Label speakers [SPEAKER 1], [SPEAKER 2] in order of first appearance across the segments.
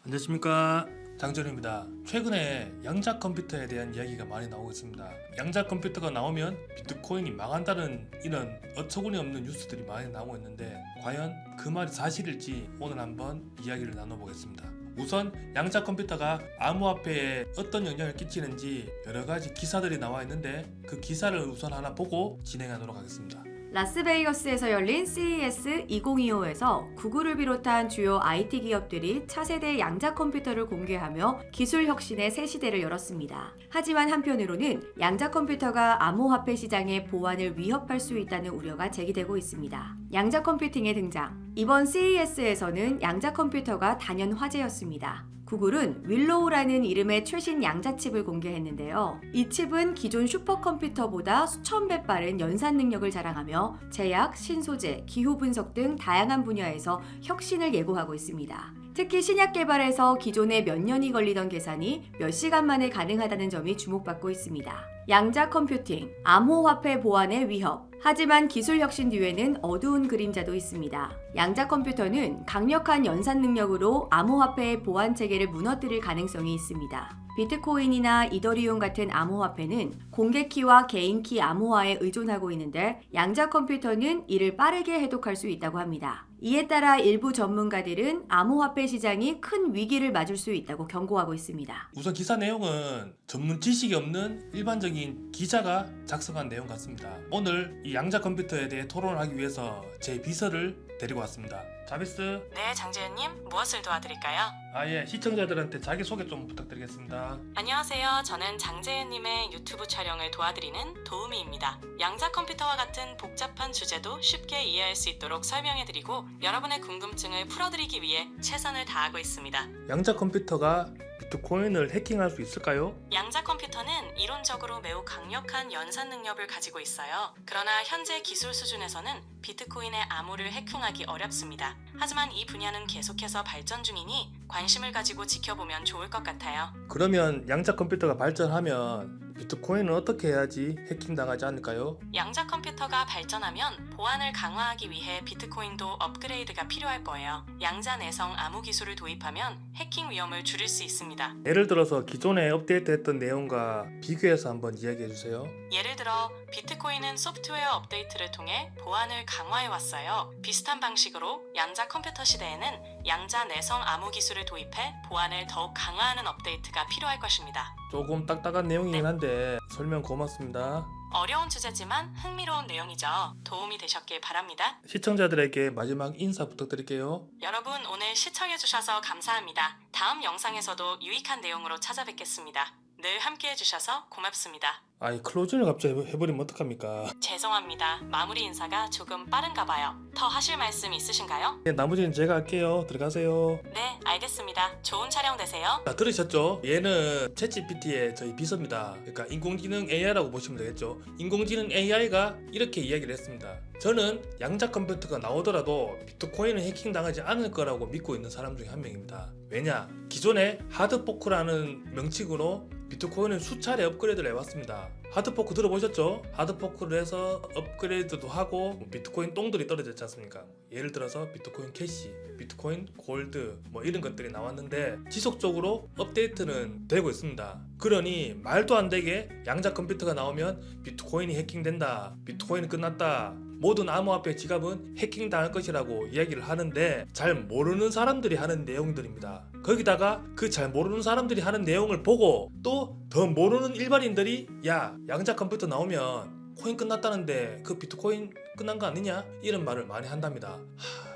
[SPEAKER 1] 안녕하십니까, 장전입니다. 최근에 양자 컴퓨터에 대한 이야기가 많이 나오고 있습니다. 양자 컴퓨터가 나오면 비트코인이 망한다는 이런 어처구니 없는 뉴스들이 많이 나오고 있는데, 과연 그 말이 사실일지 오늘 한번 이야기를 나눠보겠습니다. 우선 양자 컴퓨터가 암호화폐에 어떤 영향을 끼치는지 여러가지 기사들이 나와 있는데, 그 기사를 우선 하나 보고 진행하도록 하겠습니다.
[SPEAKER 2] 라스베이거스에서 열린 CES 2025에서 구글을 비롯한 주요 IT 기업들이 차세대 양자 컴퓨터를 공개하며 기술 혁신의 새 시대를 열었습니다. 하지만 한편으로는 양자 컴퓨터가 암호화폐 시장의 보안을 위협할 수 있다는 우려가 제기되고 있습니다. 양자 컴퓨팅의 등장. 이번 CES에서는 양자 컴퓨터가 단연 화제였습니다. 구글은 윌로우라는 이름의 최신 양자 칩을 공개했는데요. 이 칩은 기존 슈퍼컴퓨터보다 수천 배 빠른 연산 능력을 자랑하며 제약, 신소재, 기후 분석 등 다양한 분야에서 혁신을 예고하고 있습니다. 특히 신약 개발에서 기존에 몇 년이 걸리던 계산이 몇 시간 만에 가능하다는 점이 주목받고 있습니다. 양자 컴퓨팅, 암호화폐 보안의 위협. 하지만 기술 혁신 뒤에는 어두운 그림자도 있습니다. 양자 컴퓨터는 강력한 연산 능력으로 암호화폐의 보안 체계를 무너뜨릴 가능성이 있습니다. 비트코인이나 이더리움 같은 암호화폐는 공개키와 개인키 암호화에 의존하고 있는데, 양자 컴퓨터는 이를 빠르게 해독할 수 있다고 합니다. 이에 따라 일부 전문가들은 암호화폐 시장이 큰 위기를 맞을 수 있다고 경고하고 있습니다.
[SPEAKER 1] 우선 기사 내용은 전문 지식이 없는 일반적인 기자가 작성한 내용 같습니다. 오늘 이 양자 컴퓨터에 대해 토론을 하기 위해서 제 비서를 데리고 왔습니다. 자비스.
[SPEAKER 3] 네, 장재현님, 무엇을 도와드릴까요?
[SPEAKER 1] 예, 시청자들한테 자기소개 좀 부탁드리겠습니다.
[SPEAKER 3] 안녕하세요. 저는 장재현님의 유튜브 촬영을 도와드리는 도우미입니다. 양자 컴퓨터와 같은 복잡한 주제도 쉽게 이해할 수 있도록 설명해드리고 여러분의 궁금증을 풀어드리기 위해 최선을 다하고 있습니다.
[SPEAKER 1] 양자 컴퓨터가 비트코인을 해킹할 수 있을까요?
[SPEAKER 3] 양자 컴퓨터는 이론적으로 매우 강력한 연산 능력을 가지고 있어요. 그러나 현재 기술 수준에서는 비트코인의 암호를 해킹하기 어렵습니다. 하지만 이 분야는 계속해서 발전 중이니 관심을 가지고 지켜보면 좋을 것 같아요.
[SPEAKER 1] 그러면 양자 컴퓨터가 발전하면 비트코인은 어떻게 해야지 해킹당하지 않을까요?
[SPEAKER 3] 양자 컴퓨터가 발전하면 보안을 강화하기 위해 비트코인도 업그레이드가 필요할 거예요. 양자 내성 암호 기술을 도입하면 해킹 위험을 줄일 수 있습니다.
[SPEAKER 1] 예를 들어서 기존에 업데이트했던 내용과 비교해서 한번 이야기해 주세요.
[SPEAKER 3] 예를 들어 비트코인은 소프트웨어 업데이트를 통해 보안을 강화해 왔어요. 비슷한 방식으로 양자 컴퓨터 시대에는 양자 내성 암호 기술을 도입해 보안을 더욱 강화하는 업데이트가 필요할 것입니다.
[SPEAKER 1] 조금 딱딱한 내용이긴 한데 설명 고맙습니다.
[SPEAKER 3] 어려운 주제지만 흥미로운 내용이죠. 도움이 되셨길 바랍니다.
[SPEAKER 1] 시청자들에게 마지막 인사 부탁드릴게요.
[SPEAKER 3] 여러분, 오늘 시청해주셔서 감사합니다. 다음 영상에서도 유익한 내용으로 찾아뵙겠습니다. 늘 함께해주셔서 고맙습니다.
[SPEAKER 1] 클로징을 갑자기 해버리면 어떡합니까?
[SPEAKER 3] 죄송합니다. 마무리 인사가 조금 빠른가 봐요. 더 하실 말씀 있으신가요?
[SPEAKER 1] 네, 나머지는 제가 할게요. 들어가세요.
[SPEAKER 3] 네, 알겠습니다. 좋은 촬영 되세요.
[SPEAKER 1] 자, 들으셨죠? 얘는 챗GPT의 저희 비서입니다. 그러니까 인공지능 AI라고 보시면 되겠죠. 인공지능 AI가 이렇게 이야기를 했습니다. 저는 양자 컴퓨터가 나오더라도 비트코인은 해킹당하지 않을 거라고 믿고 있는 사람 중에 한 명입니다. 왜냐? 기존에 하드포크라는 명칭으로 비트코인은 수차례 업그레이드를 해왔습니다. 하드포크 들어보셨죠? 하드포크를 해서 업그레이드도 하고 비트코인 똥들이 떨어졌지 않습니까? 예를 들어서 비트코인 캐시, 비트코인 골드 이런 것들이 나왔는데 지속적으로 업데이트는 되고 있습니다. 그러니 말도 안 되게 양자 컴퓨터가 나오면 비트코인이 해킹된다, 비트코인이 끝났다, 모든 암호화폐 지갑은 해킹당할 것이라고 이야기를 하는데, 잘 모르는 사람들이 하는 내용들입니다. 거기다가 그 잘 모르는 사람들이 하는 내용을 보고 또 더 모르는 일반인들이 야, 양자 컴퓨터 나오면 코인 끝났다는데 그 비트코인 끝난 거 아니냐? 이런 말을 많이 한답니다.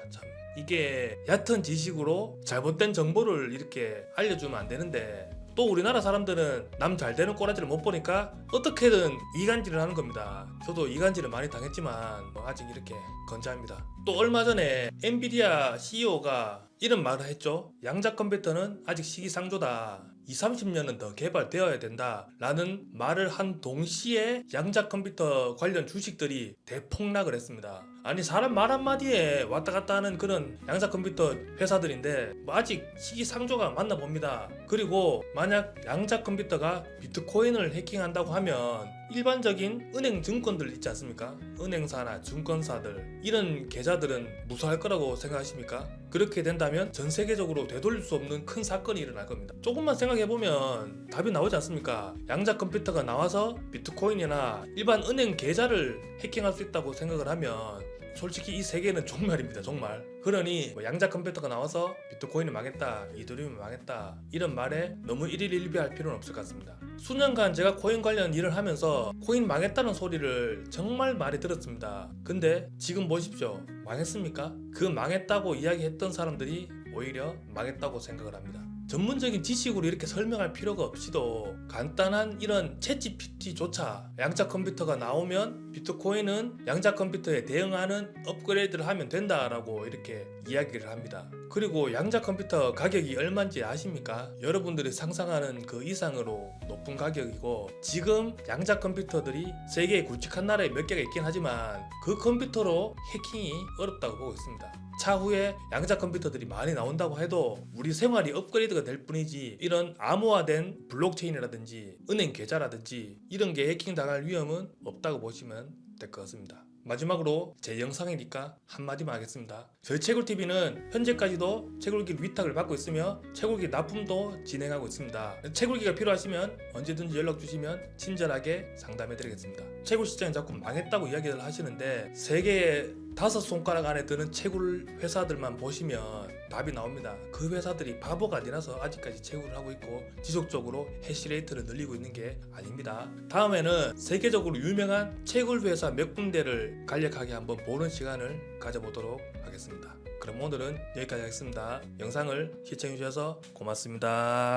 [SPEAKER 1] 참, 이게 얕은 지식으로 잘못된 정보를 이렇게 알려주면 안 되는데, 또 우리나라 사람들은 남 잘 되는 꼬라지를 못 보니까 어떻게든 이간질을 하는 겁니다. 저도 이간질을 많이 당했지만 아직 이렇게 건재합니다. 또 얼마 전에 엔비디아 CEO가 이런 말을 했죠. 양자 컴퓨터는 아직 시기상조다. 20-30년은 더 개발되어야 된다 라는 말을 한 동시에 양자 컴퓨터 관련 주식들이 대폭락을 했습니다. 아니, 사람 말 한마디에 왔다 갔다 하는 그런 양자 컴퓨터 회사들인데 아직 시기상조가 맞나 봅니다. 그리고 만약 양자 컴퓨터가 비트코인을 해킹한다고 하면 일반적인 은행 증권들 있지 않습니까? 은행사나 증권사들 이런 계좌들은 무수할 거라고 생각하십니까? 그렇게 된다면 전 세계적으로 되돌릴 수 없는 큰 사건이 일어날 겁니다. 조금만 생각해보면 답이 나오지 않습니까? 양자 컴퓨터가 나와서 비트코인이나 일반 은행 계좌를 해킹할 수 있다고 생각을 하면 솔직히 이 세계는 종말입니다. 종말. 그러니 뭐 양자 컴퓨터가 나와서 비트코인이 망했다, 이더리움이 망했다 이런 말에 너무 일일일비할 필요는 없을 것 같습니다. 수년간 제가 코인 관련 일을 하면서 코인 망했다는 소리를 정말 많이 들었습니다. 근데 지금 보십시오. 망했습니까? 그 망했다고 이야기했던 사람들이 오히려 망했다고 생각을 합니다. 전문적인 지식으로 이렇게 설명할 필요가 없이도 간단한 이런 챗GPT조차 양자 컴퓨터가 나오면 비트코인은 양자 컴퓨터에 대응하는 업그레이드를 하면 된다라고 이렇게 이야기를 합니다. 그리고 양자 컴퓨터 가격이 얼마인지 아십니까? 여러분들이 상상하는 그 이상으로 높은 가격이고 지금 양자 컴퓨터들이 세계의 굵직한 나라에 몇 개가 있긴 하지만 그 컴퓨터로 해킹이 어렵다고 보고 있습니다. 차후에 양자 컴퓨터들이 많이 나온다고 해도 우리 생활이 업그레이드가 될 뿐이지 이런 암호화된 블록체인이라든지 은행 계좌라든지 이런 게 해킹 당할 위험은 없다고 보시면 될 것 같습니다. 마지막으로 제 영상이니까 한마디만 하겠습니다. 저희 채굴TV는 현재까지도 채굴기 위탁을 받고 있으며 채굴기 납품도 진행하고 있습니다. 채굴기가 필요하시면 언제든지 연락 주시면 친절하게 상담해 드리겠습니다. 채굴 시장이 자꾸 망했다고 이야기를 하시는데 세계의 5손가락 안에 드는 채굴 회사들만 보시면 답이 나옵니다. 그 회사들이 바보가 아니라서 아직까지 채굴을 하고 있고 지속적으로 해시레이트를 늘리고 있는 게 아닙니다. 다음에는 세계적으로 유명한 채굴 회사 몇 군데를 간략하게 한번 보는 시간을 가져보도록 하겠습니다. 그럼 오늘은 여기까지 하겠습니다. 영상을 시청해주셔서 고맙습니다.